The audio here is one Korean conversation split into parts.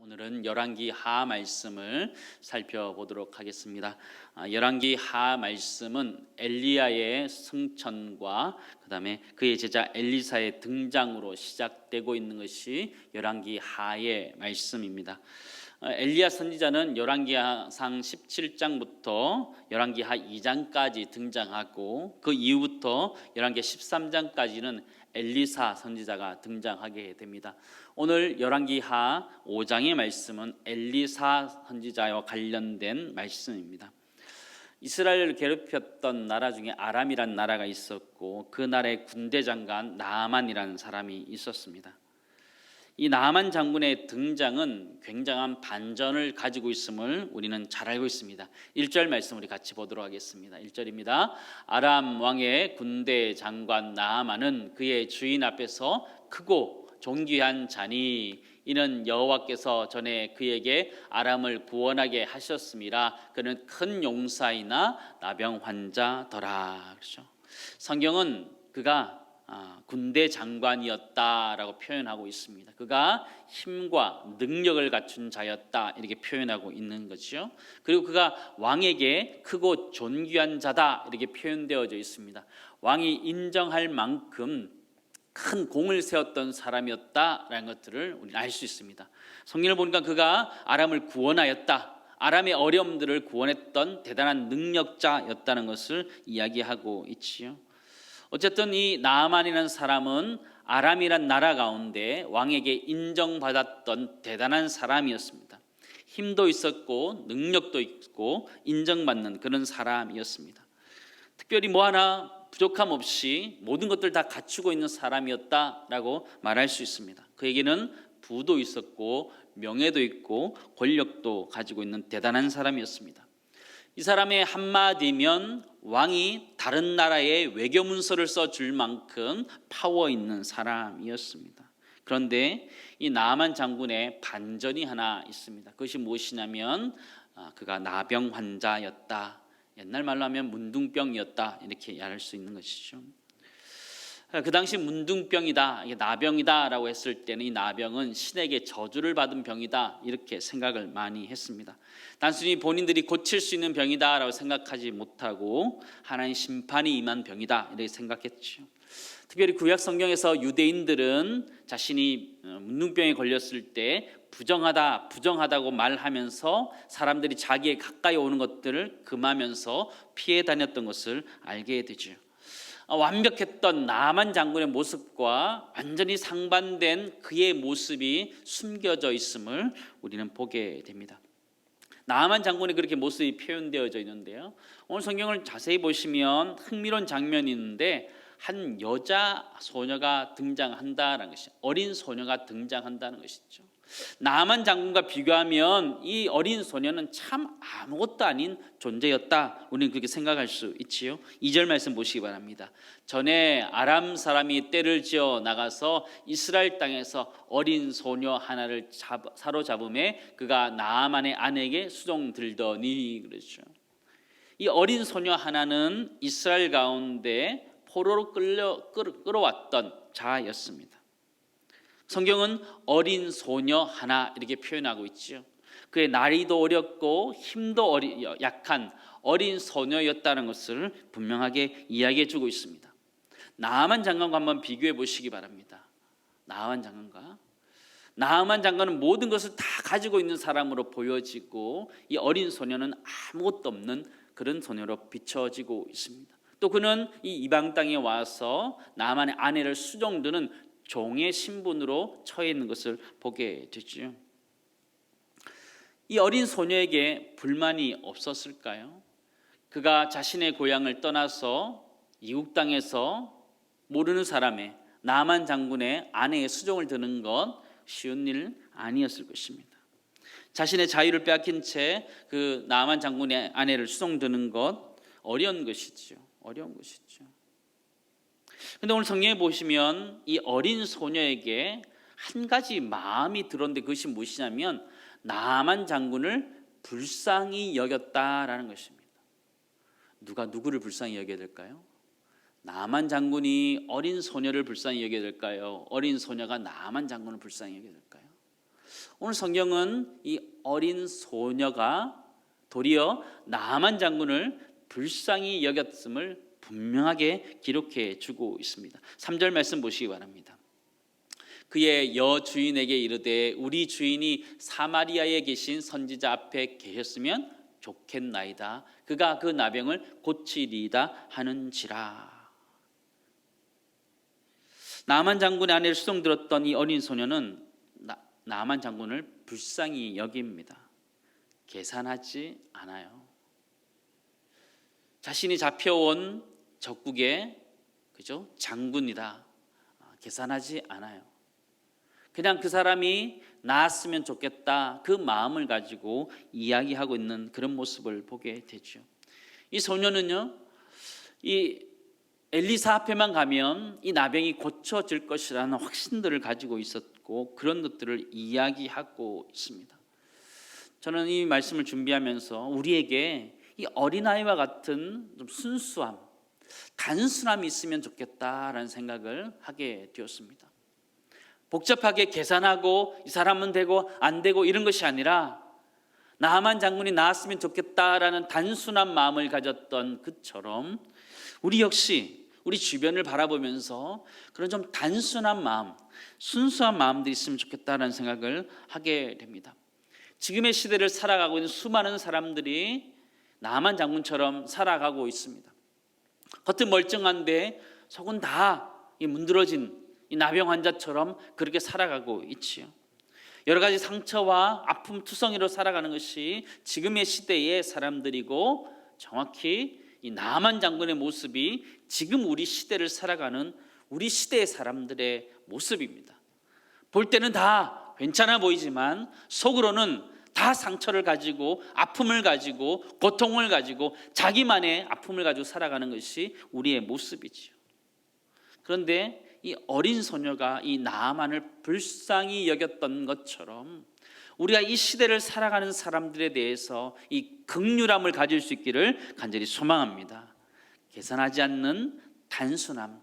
오늘은 열왕기 하 말씀을 살펴보도록 하겠습니다. 열왕기 하 말씀은 엘리야의 승천과 그다음에 그의 제자 엘리사의 등장으로 시작되고 있는 것이 열왕기 하의 말씀입니다. 엘리야 선지자는 열왕기상 17장부터 열왕기하 2장까지 등장하고 그 이후부터 열왕기 13장까지는 엘리사 선지자가 등장하게 됩니다. 오늘 열왕기하 5장의 말씀은 엘리사 선지자와 관련된 말씀입니다. 이스라엘을 괴롭혔던 나라 중에 아람이라는 나라가 있었고 그 나라의 군대 장관 나아만이라는 사람이 있었습니다. 이 나아만 장군의 등장은 굉장한 반전을 가지고 있음을 우리는 잘 알고 있습니다. 1절 말씀 우리 같이 보도록 하겠습니다. 1절입니다. 아람 왕의 군대 장관 나아만은 그의 주인 앞에서 크고 존귀한 자니 이는 여호와께서 전에 그에게 아람을 구원하게 하셨음이라. 그는 큰 용사이나 나병 환자더라. 그렇죠? 성경은 그가 군대 장관이었다라고 표현하고 있습니다. 그가 힘과 능력을 갖춘 자였다 이렇게 표현하고 있는 거죠. 그리고 그가 왕에게 크고 존귀한 자다 이렇게 표현되어져 있습니다. 왕이 인정할 만큼 큰 공을 세웠던 사람이었다라는 것들을 우리는 알 수 있습니다. 성경을 보니까 그가 아람을 구원하였다, 아람의 어려움들을 구원했던 대단한 능력자였다는 것을 이야기하고 있지요. 어쨌든 이 나아만이라는 사람은 아람이란 나라 가운데 왕에게 인정받았던 대단한 사람이었습니다. 힘도 있었고 능력도 있고 인정받는 그런 사람이었습니다. 특별히 뭐 하나 부족함 없이 모든 것들 다 갖추고 있는 사람이었다라고 말할 수 있습니다. 그에게는 부도 있었고 명예도 있고 권력도 가지고 있는 대단한 사람이었습니다. 이 사람의 한마디면 왕이 다른 나라에 외교 문서를 써줄 만큼 파워 있는 사람이었습니다. 그런데 이 나아만 장군의 반전이 하나 있습니다. 그것이 무엇이냐면 그가 나병 환자였다, 옛날 말로 하면 문둥병이었다 이렇게 이해할 수 있는 것이죠. 그 당시 문둥병이다, 나병이다 라고 했을 때는 이 나병은 신에게 저주를 받은 병이다 이렇게 생각을 많이 했습니다. 단순히 본인들이 고칠 수 있는 병이다 라고 생각하지 못하고 하나님 심판이 임한 병이다 이렇게 생각했죠. 특별히 구약 성경에서 유대인들은 자신이 문둥병에 걸렸을 때 부정하다고 말하면서 사람들이 자기에 가까이 오는 것들을 금하면서 피해 다녔던 것을 알게 되죠. 완벽했던 나아만 장군의 모습과 완전히 상반된 그의 모습이 숨겨져 있음을 우리는 보게 됩니다. 나아만 장군의 그렇게 모습이 표현되어져 있는데요, 오늘 성경을 자세히 보시면 흥미로운 장면이 있는데 한 여자 소녀가 등장한다는 것이, 어린 소녀가 등장한다는 것이죠. 나아만 장군과 비교하면 이 어린 소녀는 참 아무것도 아닌 존재였다, 우리는 그렇게 생각할 수 있지요. 2절 말씀 보시기 바랍니다. 전에 아람 사람이 떼를 지어 나가서 이스라엘 땅에서 어린 소녀 하나를 사로잡음에 그가 나아만의 아내에게 수종들더니, 그렇죠. 이 어린 소녀 하나는 이스라엘 가운데 포로로 끌어왔던 자였습니다. 성경은 어린 소녀 하나 이렇게 표현하고 있죠. 그의 나이도 어렸고 힘도 약한 어린 소녀였다는 것을 분명하게 이야기해 주고 있습니다. 나아만 장관과 한번 비교해 보시기 바랍니다. 나아만 장관은 모든 것을 다 가지고 있는 사람으로 보여지고 이 어린 소녀는 아무것도 없는 그런 소녀로 비춰지고 있습니다. 또 그는 이 이방 땅에 와서 나아만의 아내를 수종드는 종의 신분으로 처해 있는 것을 보게 되죠. 이 어린 소녀에게 불만이 없었을까요? 그가 자신의 고향을 떠나서 이국 땅에서 모르는 사람의 나아만 장군의 아내의 수종을 드는 것 쉬운 일 아니었을 것입니다. 자신의 자유를 빼앗긴 채 그 나아만 장군의 아내를 수종드는 것 어려운 것이죠. 그런데 오늘 성경에 보시면 이 어린 소녀에게 한 가지 마음이 들었는데 그것이 무엇이냐면 나아만 장군을 불쌍히 여겼다라는 것입니다. 누가 누구를 불쌍히 여겨야 될까요? 나아만 장군이 어린 소녀를 불쌍히 여겨야 될까요? 어린 소녀가 나아만 장군을 불쌍히 여겨야 될까요? 오늘 성경은 이 어린 소녀가 도리어 나아만 장군을 불쌍히 여겼음을 분명하게 기록해 주고 있습니다. 3절 말씀 보시기 바랍니다. 그의 여주인에게 이르되 우리 주인이 사마리아에 계신 선지자 앞에 계셨으면 좋겠나이다. 그가 그 나병을 고치리이다 하는지라. 나아만 장군의 아내를 수송들었던 이 어린 소녀는 나아만 장군을 불쌍히 여깁니다. 계산하지 않아요. 자신이 잡혀온 적국의 장군이다. 계산하지 않아요. 그냥 그 사람이 나았으면 좋겠다, 그 마음을 가지고 이야기하고 있는 그런 모습을 보게 되죠. 이 소녀는요, 이 엘리사 앞에만 가면 이 나병이 고쳐질 것이라는 확신들을 가지고 있었고 그런 것들을 이야기하고 있습니다. 저는 이 말씀을 준비하면서 우리에게 이 어린아이와 같은 좀 순수함, 단순함이 있으면 좋겠다라는 생각을 하게 되었습니다. 복잡하게 계산하고 이 사람은 되고 안 되고 이런 것이 아니라 나아만 장군이 나았으면 좋겠다라는 단순한 마음을 가졌던 그처럼 우리 역시 우리 주변을 바라보면서 그런 좀 단순한 마음, 순수한 마음들이 있으면 좋겠다라는 생각을 하게 됩니다. 지금의 시대를 살아가고 있는 수많은 사람들이 나아만 장군처럼 살아가고 있습니다. 겉은 멀쩡한데 속은 다 문드러진 이 나병 환자처럼 그렇게 살아가고 있지요. 여러 가지 상처와 아픔 투성이로 살아가는 것이 지금의 시대의 사람들이고 정확히 이 나아만 장군의 모습이 지금 우리 시대를 살아가는 우리 시대의 사람들의 모습입니다. 볼 때는 다 괜찮아 보이지만 속으로는 다 상처를 가지고 아픔을 가지고 고통을 가지고 자기만의 아픔을 가지고 살아가는 것이 우리의 모습이지요. 그런데 이 어린 소녀가 이 나아만을 불쌍히 여겼던 것처럼 우리가 이 시대를 살아가는 사람들에 대해서 이 긍휼함을 가질 수 있기를 간절히 소망합니다. 계산하지 않는 단순함,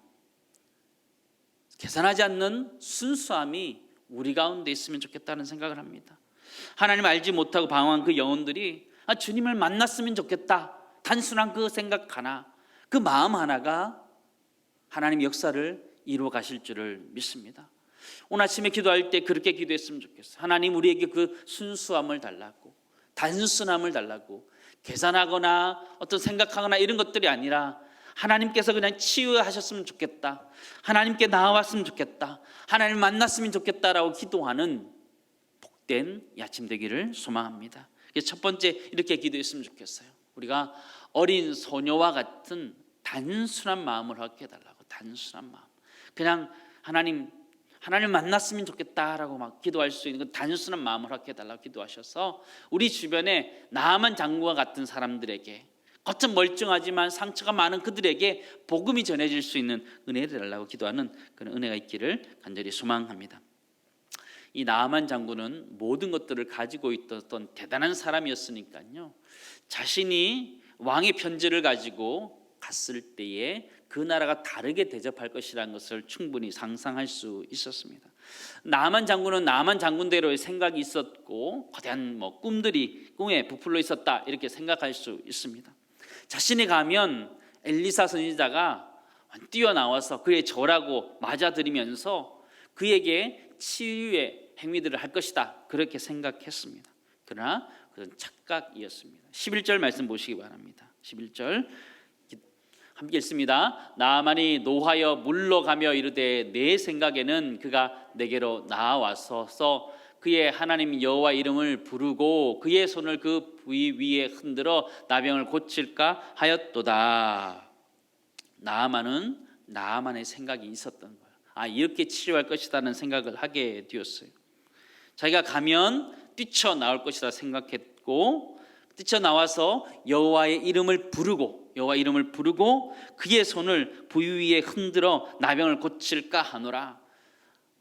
계산하지 않는 순수함이 우리 가운데 있으면 좋겠다는 생각을 합니다. 하나님을 알지 못하고 방황한 그 영혼들이 주님을 만났으면 좋겠다, 단순한 그 생각 하나, 그 마음 하나가 하나님 역사를 이루어 가실 줄을 믿습니다. 오늘 아침에 기도할 때 그렇게 기도했으면 좋겠어요. 하나님, 우리에게 그 순수함을 달라고, 단순함을 달라고, 계산하거나 어떤 생각하거나 이런 것들이 아니라 하나님께서 그냥 치유하셨으면 좋겠다, 하나님께 나아왔으면 좋겠다, 하나님을 만났으면 좋겠다라고 기도하는 복된 이 아침 되기를 소망합니다. 그래서 첫 번째 이렇게 기도했으면 좋겠어요. 우리가 어린 소녀와 같은 단순한 마음을 갖게 해달라고. 단순한 마음, 그냥 하나님 만났으면 좋겠다라고 막 기도할 수 있는 그 단순한 마음을 갖게 해달라고 기도하셔서 우리 주변에 나아만 장군과 같은 사람들에게, 겉은 멀쩡하지만 상처가 많은 그들에게 복음이 전해질 수 있는 은혜를 달라고 기도하는 그런 은혜가 있기를 간절히 소망합니다. 이 나아만 장군은 모든 것들을 가지고 있었던 대단한 사람이었으니까요, 자신이 왕의 편지를 가지고 갔을 때에 그 나라가 다르게 대접할 것이라는 것을 충분히 상상할 수 있었습니다. 나아만 장군은 나아만 장군대로의 생각이 있었고 거대한 꿈에 부풀러 있었다, 이렇게 생각할 수 있습니다. 자신이 가면 엘리사 선지자가 뛰어나와서 그의 절하고 맞아들이면서 그에게 치유의 행위들을 할 것이다, 그렇게 생각했습니다. 그러나 그건 착각이었습니다. 11절 말씀 보시기 바랍니다. 11절 함께 읽습니다. 나아만이 노하여 물러가며 이르되 내 생각에는 그가 내게로 나와서 그의 하나님 여호와 이름을 부르고 그의 손을 그 부위 위에 흔들어 나병을 고칠까 하였도다. 나아만은 나아만의 생각이 있었던 거예요. 이렇게 치료할 것이라는 생각을 하게 되었어요. 자기가 가면 뛰쳐나올 것이다 생각했고, 뛰쳐나와서 여호와의 이름을 부르고 그의 손을 부위 위에 흔들어 나병을 고칠까 하노라.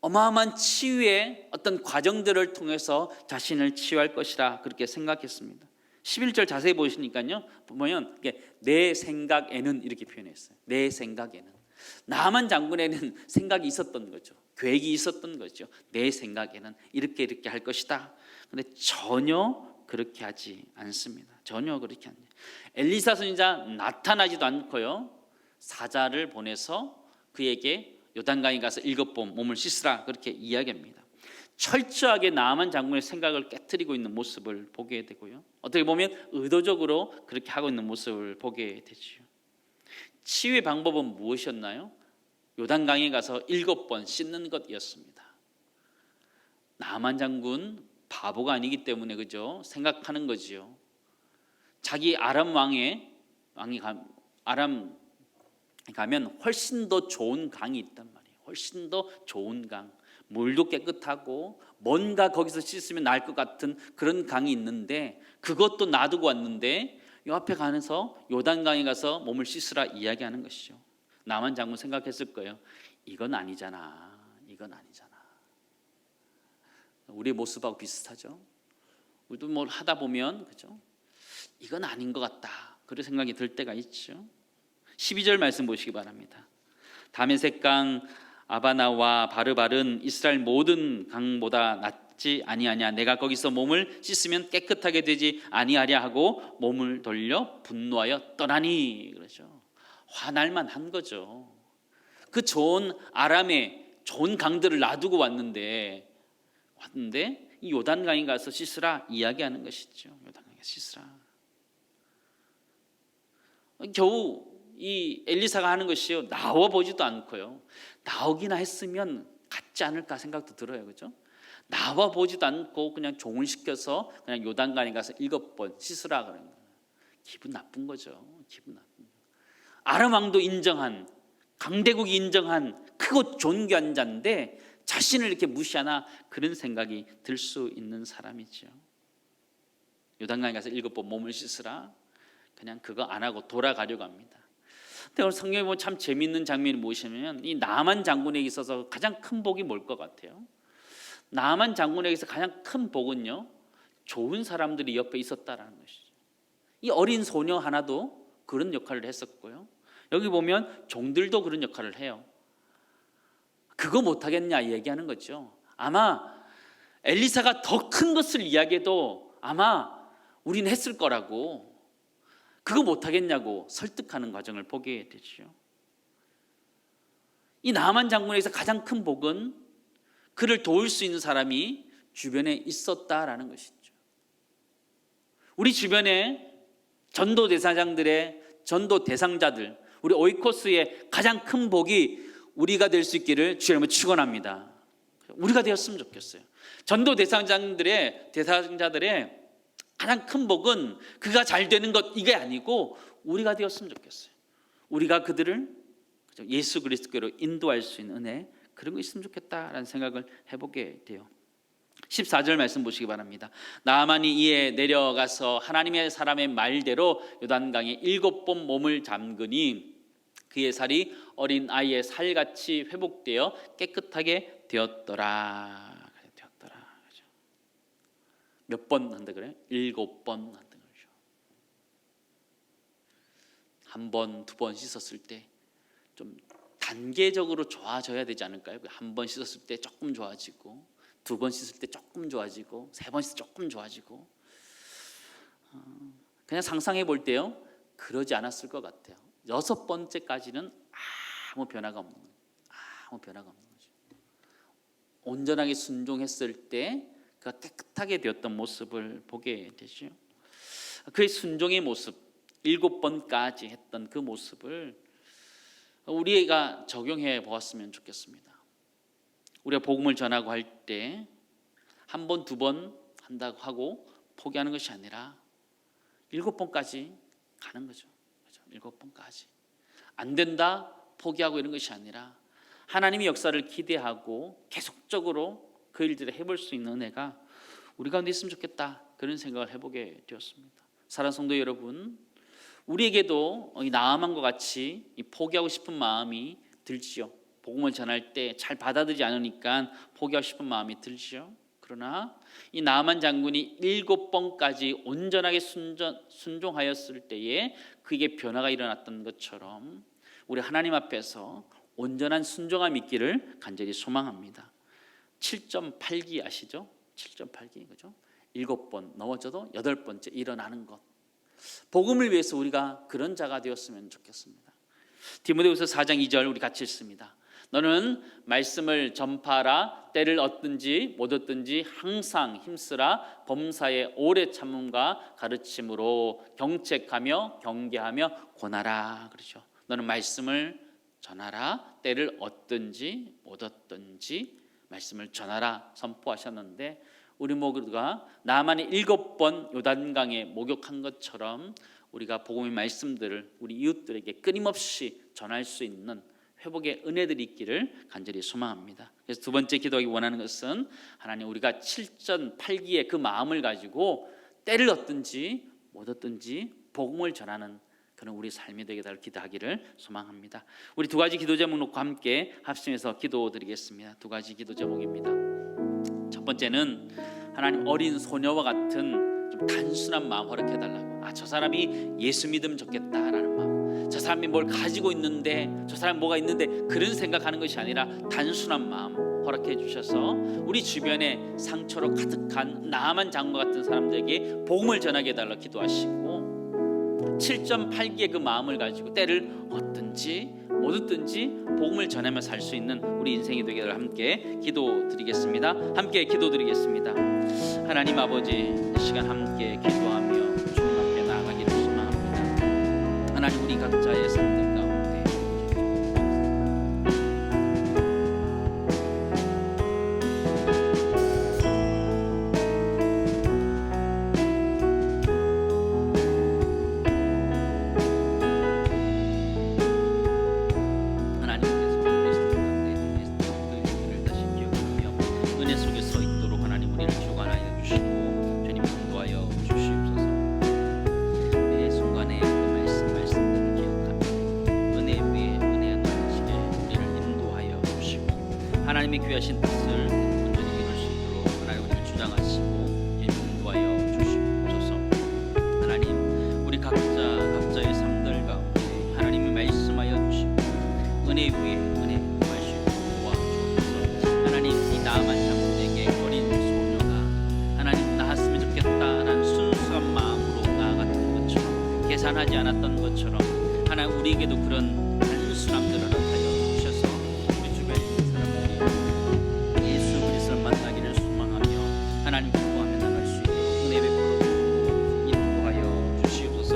어마어마한 치유의 어떤 과정들을 통해서 자신을 치유할 것이라 그렇게 생각했습니다. 11절 자세히 보시니까요, 보면 내 생각에는 이렇게 표현했어요. 내 생각에는. 나아만 장군에는 생각이 있었던 거죠. 계획이 있었던 거죠. 내 생각에는 이렇게 할 것이다. 근데 전혀 그렇게 하지 않습니다. 전혀 그렇게 안 돼요. 엘리사 선지자 나타나지도 않고요, 사자를 보내서 그에게 요단강에 가서 7번 몸을 씻으라 그렇게 이야기합니다. 철저하게 나아만 장군의 생각을 깨트리고 있는 모습을 보게 되고요, 어떻게 보면 의도적으로 그렇게 하고 있는 모습을 보게 되죠. 치유의 방법은 무엇이었나요? 요단강에 가서 7번 씻는 것이었습니다. 나아만 장군 바보가 아니기 때문에 그죠? 생각하는 거지요. 자기 아람 왕이 아람 가면 훨씬 더 좋은 강이 있단 말이에요. 훨씬 더 좋은 강, 물도 깨끗하고 뭔가 거기서 씻으면 나을 것 같은 그런 강이 있는데 그것도 놔두고 왔는데 이 앞에 가면서 요단강에 가서 몸을 씻으라 이야기하는 것이죠. 나만 장군 생각했을 거예요. 이건 아니잖아. 이건 아니잖아. 우리의 모습하고 비슷하죠. 우리도 뭘 하다 보면 그죠? 이건 아닌 것 같다. 그런 생각이 들 때가 있죠. 12절 말씀 보시기 바랍니다. 다메섹강 아바나와 바르발은 이스라엘 모든 강보다 낫지 아니하냐. 내가 거기서 몸을 씻으면 깨끗하게 되지 아니하랴 하고 몸을 돌려 분노하여 떠나니. 그러죠. 화날만 한 거죠. 그 좋은 아람의 좋은 강들을 놔두고 왔는데 이 요단강에 가서 씻으라 이야기하는 것이죠. 요단강에 씻으라. 겨우 이 엘리사가 하는 것이요, 나와 보지도 않고요, 나오기나 했으면 같지 않을까 생각도 들어요. 그죠? 나와 보지도 않고 그냥 종을 시켜서 그냥 요단강에 가서 7번 씻으라 그러는 거예요. 기분 나쁜 거죠. 기분 나쁜 거예요. 아람 왕도 인정한, 강대국이 인정한 크고 존귀한 자인데 자신을 이렇게 무시하나, 그런 생각이 들 수 있는 사람이죠. 요단강에 가서 7번 몸을 씻으라, 그냥 그거 안 하고 돌아가려고 합니다. 근데 오늘 성경에 보면 참 재미있는 장면이 무엇이냐면, 이 나만 장군에게 있어서 가장 큰 복이 뭘 것 같아요? 나만 장군에게서 가장 큰 복은요, 좋은 사람들이 옆에 있었다라는 것이죠. 이 어린 소녀 하나도 그런 역할을 했었고요, 여기 보면 종들도 그런 역할을 해요. 그거 못하겠냐 얘기하는 거죠. 아마 엘리사가 더 큰 것을 이야기해도 아마 우리는 했을 거라고, 그거 못하겠냐고 설득하는 과정을 보게 되죠. 이 나만 장군에게서 가장 큰 복은 그를 도울 수 있는 사람이 주변에 있었다라는 것이죠. 우리 주변에 전도 대사장들의 전도 대상자들, 우리 오이코스의 가장 큰 복이 우리가 될 수 있기를 주님을 축원합니다. 우리가 되었으면 좋겠어요. 전도 대상자들의 가장 큰 복은 그가 잘 되는 것 이게 아니고 우리가 되었으면 좋겠어요. 우리가 그들을 예수 그리스도께로 인도할 수 있는 은혜, 그런 거 있으면 좋겠다라는 생각을 해보게 돼요. 14절 말씀 보시기 바랍니다. 나아만이 이에 내려가서 하나님의 사람의 말대로 요단강에 7번 몸을 잠그니 그의 살이 어린 아이의 살같이 회복되어 깨끗하게 되었더라. 몇 번 한다 그래요? 7번 한다 그러죠. 한 번, 두 번 씻었을 때 좀 단계적으로 좋아져야 되지 않을까요? 한 번 씻었을 때 조금 좋아지고, 두 번 씻을 때 조금 좋아지고, 세 번 씻을 때 조금 좋아지고. 그냥 상상해 볼 때요, 그러지 않았을 것 같아요. 6번째까지는 아무 변화가 없는 거죠. 온전하게 순종했을 때 그가 깨끗하게 되었던 모습을 보게 되죠. 그의 순종의 모습, 7번까지 했던 그 모습을 우리가 적용해 보았으면 좋겠습니다. 우리가 복음을 전하고 할 때 한 번, 두 번 한다고 하고 포기하는 것이 아니라 7번까지 가는 거죠. 7번까지. 안 된다 포기하고 이런 것이 아니라 하나님의 역사를 기대하고 계속적으로 그 일들을 해볼 수 있는 은혜가 우리 가운데 있으면 좋겠다, 그런 생각을 해보게 되었습니다. 사랑하는 성도 여러분, 우리에게도 이 나아만과 같이 포기하고 싶은 마음이 들지요. 복음을 전할 때 잘 받아들이지 않으니까 포기하고 싶은 마음이 들지요. 그러나 이 나아만 장군이 7번까지 온전하게 순종하였을 때에 그에게 변화가 일어났던 것처럼 우리 하나님 앞에서 온전한 순종함이 있기를 간절히 소망합니다. 7.8기 아시죠? 7.8기 그죠? 7번 넘어져도 8번째 일어나는 것. 복음을 위해서 우리가 그런 자가 되었으면 좋겠습니다. 디모데후서 4장 2절 우리 같이 읽습니다. 너는 말씀을 전파하라. 때를 얻든지 못 얻든지 항상 힘쓰라. 범사에 오래 참음과 가르침으로 경책하며 경계하며 권하라. 그렇죠. 너는 말씀을 전하라. 때를 얻든지 못 얻든지 말씀을 전하라 선포하셨는데, 우리 모두가 나만의 7번 요단강에 목욕한 것처럼 우리가 복음의 말씀들을 우리 이웃들에게 끊임없이 전할 수 있는 회복의 은혜들이 있기를 간절히 소망합니다. 그래서 두 번째 기도하기 원하는 것은 하나님, 우리가 7.8기의 그 마음을 가지고 때를 얻든지 못 얻든지 복음을 전하는 그런 우리 삶이 되게 달 기도하기를 소망합니다. 우리 두 가지 기도 제목 놓고 함께 합심해서 기도드리겠습니다. 두 가지 기도 제목입니다. 첫 번째는 하나님, 어린 소녀와 같은 좀 단순한 마음 허락해달라고. 저 사람이 예수 믿으면 좋겠다라는 마음, 저 사람이 뭘 가지고 있는데, 저 사람이 뭐가 있는데 그런 생각하는 것이 아니라 단순한 마음 허락해 주셔서 우리 주변에 상처로 가득한 나만 장과 같은 사람들에게 복음을 전하게 해달라고 기도하시고, 7.8기의 그 마음을 가지고 때를 얻든지 못 얻든지 복음을 전하며 살 수 있는 우리 인생이 되기를 함께 기도드리겠습니다. 함께 기도드리겠습니다. 하나님 아버지, 이 시간 함께 기도하며 주님 앞에 나아가기를 소망합니다. 하나님, 우리 각자의 삶들 가운데 하나님의 귀하신 뜻을 온전히 이룰 수 있도록 하나님 우리를 주장하시고 인도하여 주시옵소서. 하나님, 우리 각자의 삶들 가운데 하나님이 말씀하여 주시고 은혜 위에 은혜 구할 수 있도록 도와주옵소서. 하나님, 이 나만 장군에게 어린 소녀가 하나님 낳았으면 좋겠다라는 순수한 마음으로 나아갔던 것처럼, 계산하지 않았던 것처럼 하나님 우리에게도 그런 단순함들을 허락하여 주셔서 하나님 기도하며 나갈 수 있도록 은혜 베풀어 주시고 인도하여 주시옵소서.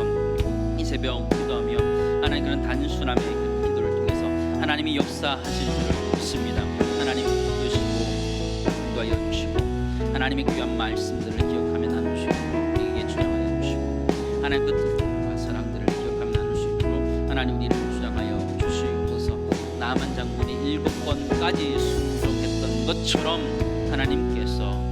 이 새벽 기도하며 하나님 그런 단순함의 그 기도를 통해서 하나님이 역사하실 줄을 믿습니다. 하나님 부르시고 인도하여 주시고 하나님의 귀한 말씀들을 기억하며 나눌 수 있도록 우리에게 주장하여 주시고 하나님 그 뜻과 사랑들을 기억하며 나눌 수 있도록 하나님 우리를 주장하여 주시옵소서. 나만 장군이 7번까지 순종했던 것처럼 하나님께서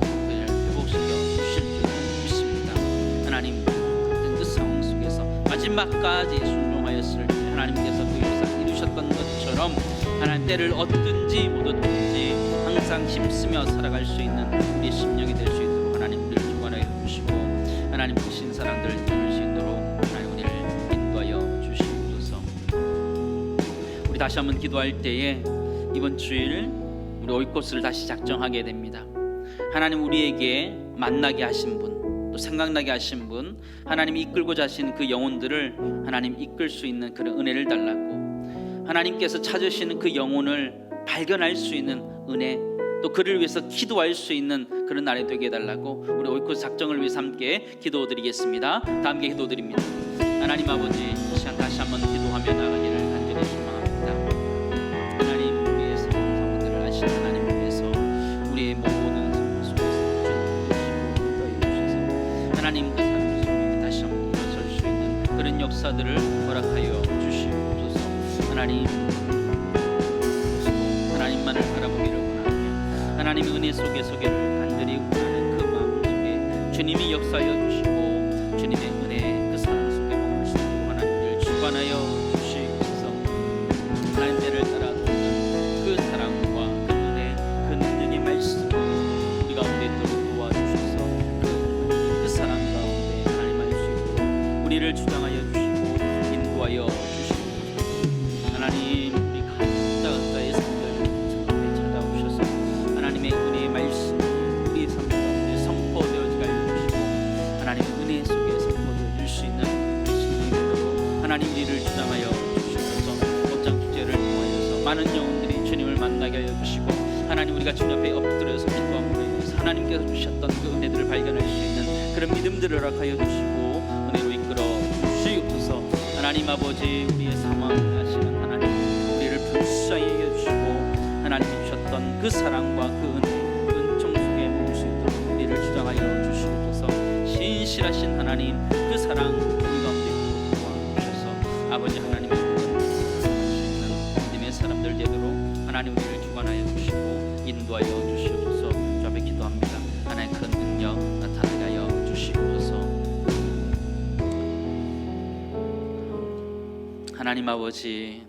하나님, 그 상황 속에서 마지막까지 순종하였을 때 하나님께서 그 역사 이루셨던 것처럼 하나님, 때를 얻든지 못 얻든지 항상 힘쓰며 살아갈 수 있는 우리 심령이 될 수 있도록 하나님 우리를 주관하여 주시고 하나님 그 신사람들을 이룰 수 있도록 하나님 우리를 인도하여 주시옵소서. 우리 다시 한번 기도할 때에 이번 주일 우리 오이코스를 다시 작정하게 됩니다. 하나님, 우리에게 만나게 하신 분, 또 생각나게 하신 분, 하나님이 이끌고자 하신 그 영혼들을 하나님 이끌 수 있는 그런 은혜를 달라고, 하나님께서 찾으시는 그 영혼을 발견할 수 있는 은혜, 또 그를 위해서 기도할 수 있는 그런 날이 되게 해달라고 우리 오이코스 작정을 위해서 함께 기도드리겠습니다. 다 함께 기도드립니다. 하나님 아버지, 이 시간 다시 한번 기도하며 나가기를 간절히 소망합니다. 하나님, 우리의 삶 상황들을 아시는 하나님께서 우리의 모든 삶 속에서 주시고 하나님 그 삶 속에 다시 한번 일어설 수 있는 그런 역사들을 허락하여 주시옵소서. 하나님만을 바라보기를 원하며 하나님의 은혜 속에 서기를 간절히 원하는 그 마음 속에 주님이 역사하여 주시고 주님의 은혜 그 사랑 속에 머물 수 있도록 하나님을 주관하여 주시옵소서. 하나님 때를 따라 돕는 그 사랑과 그 은혜, 그 능력의 말씀 우리 가운데 있도록 도와주셔서 그 사랑 가운데 하나님 할 수 있도록 우리를 주장하여 주시고 인도하여 주시옵소서. 하나님, 우리 각자 많은 영혼들이 주님을 만나게 하여 주시고, 하나님 우리가 주님 앞에 엎드려서 기도함으로 인해서 하나님께서 주셨던 그 은혜들을 발견할 수 있는 그런 믿음들을 허락하여 주시고 은혜로 이끌어 주시옵소서. 하나님 아버지, 우리의 상황을 아시는 하나님, 우리를 불쌍히 여겨주시고 하나님이 주셨던 그 사랑과 그 은총 속에 묵을 수 있도록 우리를 주장하여 주시옵소서. 신실하신 하나님, 그 사랑 우리 가운데 도와주셔서 아버지 하나님의 믿음의 사람들 되도록 하나님 우리를 주관하여 주시고 인도하여 주시옵소서. 주 앞에 기도합니다. 하나님의 큰 능력 나타나게 하여 주시옵소서. 하나님 아버지,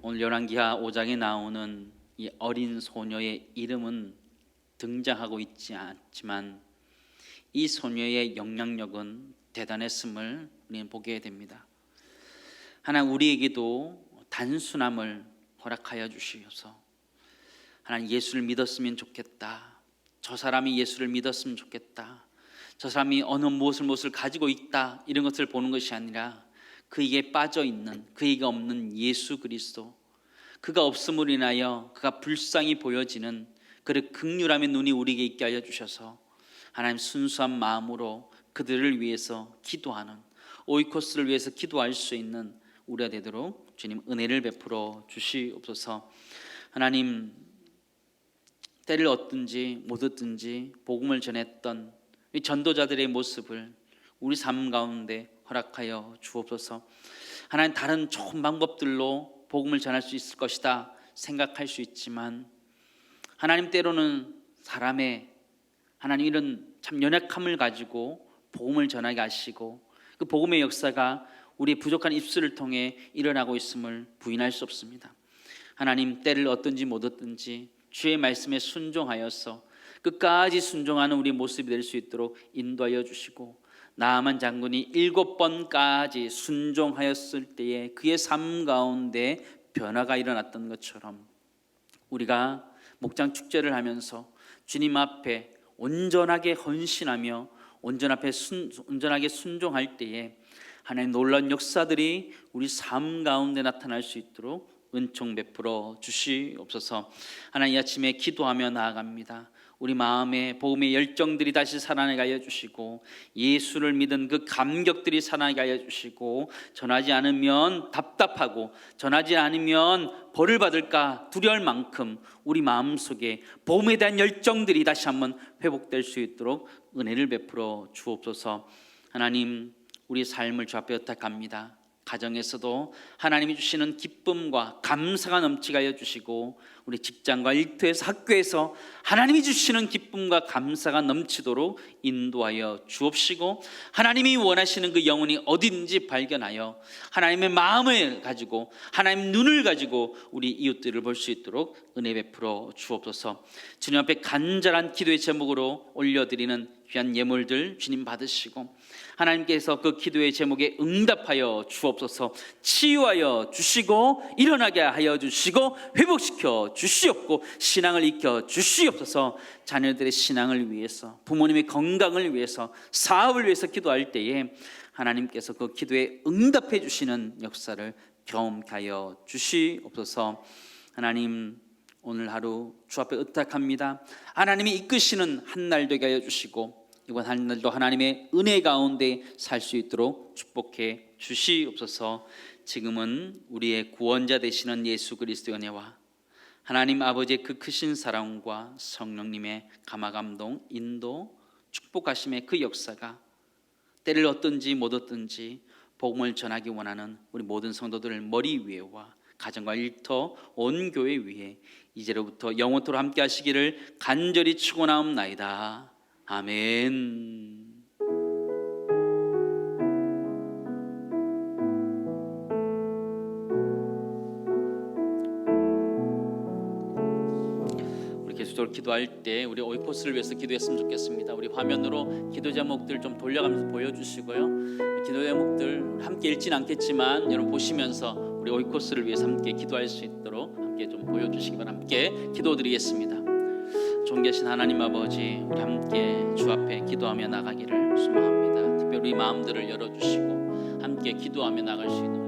오늘 열왕기하 5장에 나오는 이 어린 소녀의 이름은 등장하고 있지 않지만 이 소녀의 영향력은 대단했음을 우리는 보게 됩니다. 하나님 우리에게도 단순함을 허락하여 주시옵소서. 하나님 예수를 믿었으면 좋겠다, 저 사람이 예수를 믿었으면 좋겠다, 저 사람이 어느 무엇을 가지고 있다, 이런 것을 보는 것이 아니라 그에게 빠져있는, 그에게 없는 예수 그리스도, 그가 없음으로 인하여 그가 불쌍히 보여지는 그 긍휼함의 눈이 우리에게 있게 하여 주셔서 하나님 순수한 마음으로 그들을 위해서 기도하는, 오이코스를 위해서 기도할 수 있는 우리가 되도록 주님 은혜를 베풀어 주시옵소서. 하나님 때를 얻든지 못 얻든지 복음을 전했던 이 전도자들의 모습을 우리 삶 가운데 허락하여 주옵소서. 하나님 다른 좋은 방법들로 복음을 전할 수 있을 것이다 생각할 수 있지만 하나님 때로는 사람의 하나님 이런 참 연약함을 가지고 복음을 전하게 하시고 그 복음의 역사가 우리의 부족한 입술을 통해 일어나고 있음을 부인할 수 없습니다. 하나님 때를 얻든지 못 얻든지 주의 말씀에 순종하여서 끝까지 순종하는 우리 모습이 될 수 있도록 인도하여 주시고, 나아만 장군이 7번까지 순종하였을 때에 그의 삶 가운데 변화가 일어났던 것처럼 우리가 목장 축제를 하면서 주님 앞에 온전하게 헌신하며 온전하게 순종할 때에 하나님 놀라운 역사들이 우리 삶 가운데 나타날 수 있도록 은총 베풀어 주시옵소서. 하나님 이 아침에 기도하며 나아갑니다. 우리 마음에 복음의 열정들이 다시 살아나게 하여 주시고 예수를 믿은 그 감격들이 살아나게 하여 주시고, 전하지 않으면 답답하고 전하지 않으면 벌을 받을까 두려울 만큼 우리 마음속에 복음에 대한 열정들이 다시 한번 회복될 수 있도록 은혜를 베풀어 주옵소서. 하나님 우리 삶을 주 앞에 의탁합니다. 가정에서도 하나님이 주시는 기쁨과 감사가 넘치게 하여 주시고, 우리 직장과 일터에서 학교에서 하나님이 주시는 기쁨과 감사가 넘치도록 인도하여 주옵시고, 하나님이 원하시는 그 영혼이 어딘지 발견하여 하나님의 마음을 가지고 하나님의 눈을 가지고 우리 이웃들을 볼 수 있도록 은혜 베풀어 주옵소서. 주님 앞에 간절한 기도의 제목으로 올려드리는 귀한 예물들 주님 받으시고, 하나님께서 그 기도의 제목에 응답하여 주옵소서. 치유하여 주시고 일어나게 하여 주시고 회복시켜 주시옵고 신앙을 익혀 주시옵소서. 자녀들의 신앙을 위해서, 부모님의 건강을 위해서, 사업을 위해서 기도할 때에 하나님께서 그 기도에 응답해 주시는 역사를 경험하게 하여 주시옵소서. 하나님 오늘 하루 주 앞에 의탁합니다. 하나님이 이끄시는 한 날 되게 하여 주시고, 이번 한 날도 하나님의 은혜 가운데 살 수 있도록 축복해 주시옵소서. 지금은 우리의 구원자 되시는 예수 그리스도의 은혜와 하나님 아버지의 그 크신 사랑과 성령님의 감화감동, 인도, 축복하심의 그 역사가 때를 얻든지 못 얻든지 복음을 전하기 원하는 우리 모든 성도들을 머리 위에와 가정과 일터 온 교회 위에 이제로부터 영원토록 함께 하시기를 간절히 축원하옵나이다. 아멘. 우리 계속적으로 기도할 때 우리 오이코스를 위해서 기도했으면 좋겠습니다. 우리 화면으로 기도 제목들 좀 돌려가면서 보여주시고요. 기도 제목들 함께 읽진 않겠지만 여러분 보시면서 우리 오이코스를 위해서 함께 기도할 수 있도록 함께 좀 보여주시기 바랍니다. 함께 기도드리겠습니다. 존귀하신 하나님 아버지, 우리 함께 주 앞에 기도하며 나가기를 소망합니다. 특별히 우리 마음들을 열어주시고 함께 기도하며 나갈 수 있는